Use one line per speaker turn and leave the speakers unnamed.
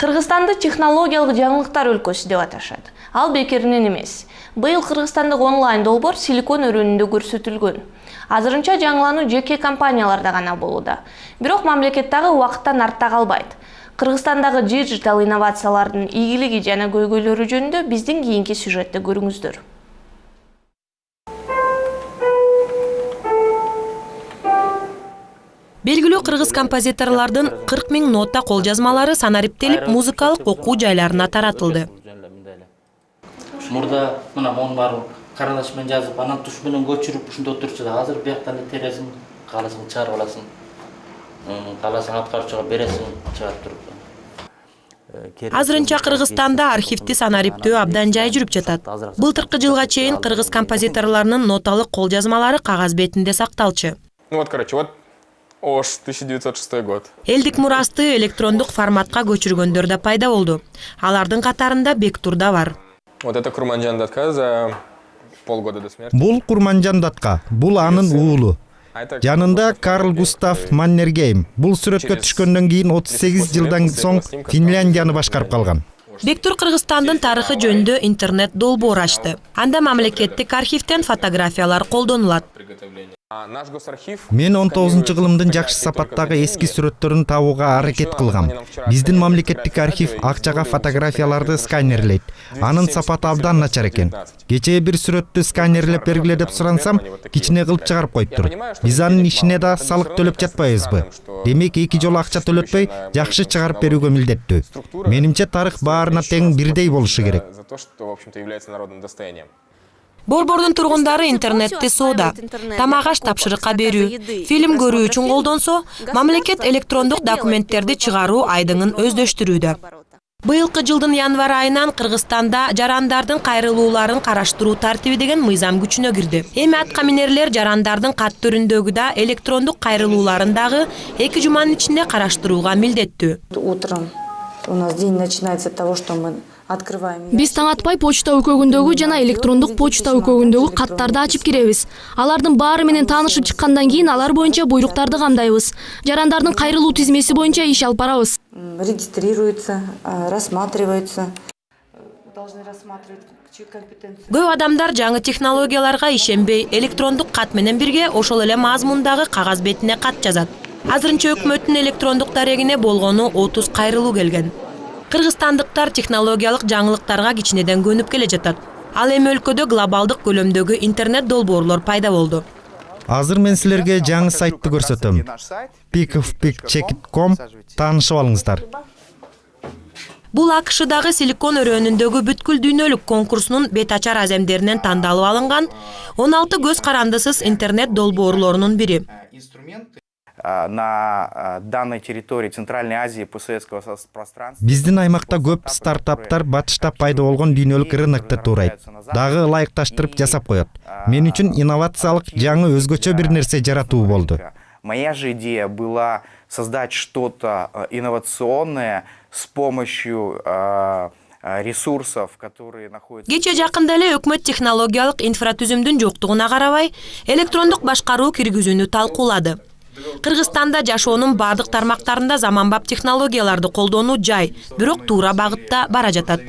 Кыргызстанды технологиялык жаңылыктар өлкөсү деп аташат. Ал бекеринен эмес. Быйыл кыргызстандык онлайн долбоор силикон өрөөнүндө көрсөтүлгөн. Азырынча жаңылануу жеке компанияларда гана болууда. Бирок мамлекет дагы убакыттан артта калбайт. Кыргызстандагы диджитал инновациялардын ийгилиги жана көйгөйлөрү жөнүндө биздин кийинки сюжетте көрүңүздөр. Белгилүү кыргыз композиторлордун 40 000 нота кол жазмалары санариптелип музыкалык окуу жайларына таратылды.
Мурда мына монун баары карандаш менен жазып, анан туш менен көчүрүп ушунда отурчу да. Азыр бияктан тересиң, кааласаң чыгарып аласың. Кааласаң аткарчуга бересиң, чыгарып туруп.
Азырынча Кыргызстанда архивти санариптөө абдан жай жүрүп жатат. Былтыркы жылга чейин кыргыз композиторлорунун ноталык кол жазмалары кагаз бетинде сакталчу.
Ош, 1906 год.
Элдик мурасты электрондук форматка көчүргөндөр да пайда болду. Алардын катарында Бектур да бар.
Вот это Курманжан Датка за полгода до смерти.
Бул Курманжан Датка, бул анын уулу. Жанында Карл Густав Маннергейм. Бул сүрөткө түшкөндөн кийин 38 жылдан соң Финляндияны башкарып калган.
Бектур Кыргызстандын тарыхы жөнүндө интернет долбоор ачты. Анда мамлекеттик архивден фотографиялар колдонулат.
Мен 19-жылымдын жакшы сапаттагы эски сүрөттөрүн табууга аракет кылгам. Биздин мамлекеттик архив акчага фотографияларды сканерлейт. Анын сапаты абдан начар экен. Кечээ бир сүрөттү сканерлеп бергиле деп сурансам, кичине кылып чыгарып коюптур. Биз анын ишине да салык төлөп жатпайбызбы? Демек, эки жолу акча төлөтпөй жакшы чыгарып берүүгө милдеттүү. Менимче тарых баарына тең бирдей болушу керек.
Борбордун тургундары интернетти соода, тамак аш тапшырыкка берүү, фильм көрүү үчүн колдонсо, мамлекет электрондук документтерди чыгаруу айдыңын өздөштүрүүдө. Быйылкы жылдын январь айынан Кыргызстанда жарандардын кайрылууларын караштыруу тартиби деген мыйзам күчүнө кирди. Эми атка минерлер жарандардын кат түрүндөгү да электрондук кайрылууларын дагы 2 жуманын ичинде караштырууга милдеттүү.
Утром у нас день начинается с того, что мы открываем.
Биз таң атпай почта өкөгүндөгү жана электрондук почта өкөгүндөгү каттарды ачып киребиз. Алардын баары менен таанышып чыккандан кийин алар боюнча буйруктарды камдайбыз. Жарандардын кайрылуу тизмеси боюнча иш алып барабыз.
Регистрируется, рассматривается.
Көп адамдар жаңы технологияларга ишенбей, электрондук кат менен бирге ошол эле мазмундагы кагаз бетине кат жазат. Азырынча өкмөттүн электрондук дарегине болгону 30 кайрылуу келген. Кыргызстандыктар технологиялык жаңылыктарга кичинеден көнүп келе жатат. Ал эми өлкөдө глобалдык көлөмдөгү интернет долбоорлор пайда болду.
Азыр мен силерге жаңы сайтты көрсөтөм. pickofpickcheckit.com таанышып алыңыздар.
Бул АКШдагы силикон өрөөнүндөгү бүткүл дүйнөлүк конкурсунун бет ачар аземдеринен тандалып алынган 16 көз карандысыз интернет долбоорлорунун бири.
На данной территории Центральной Азии постсоветского пространства.
Биздин аймакта көп стартаптар батышта пайда болгон дүйнөлүк рынокто туурайт. Дагы ылайыкташтырып жасап коет. Мен үчүн инновациялык жаңы өзгөчө бир нерсе жаратуу болду.
Моя же идея была создать что-то инновационное с помощью ресурсов, которые находятся.
Кече жакында эле өкмөт технологиялык инфратүзүмдүн жоктугуна карабай, электрондук башкаруу киргизүүнү талкуулады. Кыргызстанда жашоонун бардык тармактарында заманбап технологияларды колдонуу жай, бирок туура багытта бара жатат.